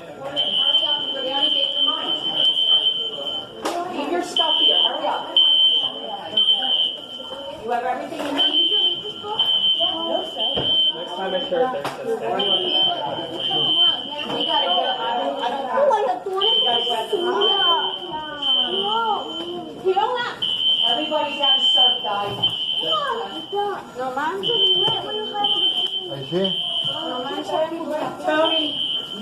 up, go down and get your money. Leave your stuff here, hurry up. You have everything you need? Next time I share it, there's this We gotta go, I don't know. We gotta grab the money. Everybody's out of surf, guys. Tony,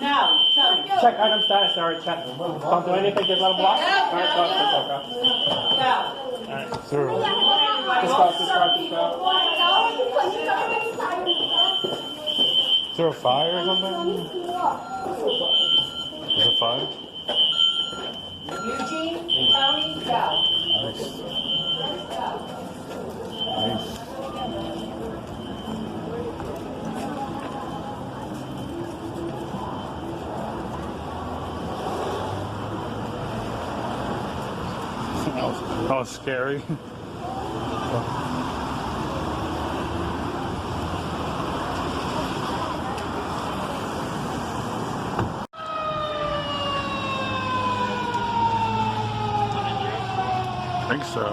no, Tony. check item status. Alright, check. Don't do anything. Just let them block. Alright, go. No. Alright. Zero. Just go. Is there a fire or something? Is there a fire? Eugene, Tony, go. Nice. Go. Nice. That was scary. I think so.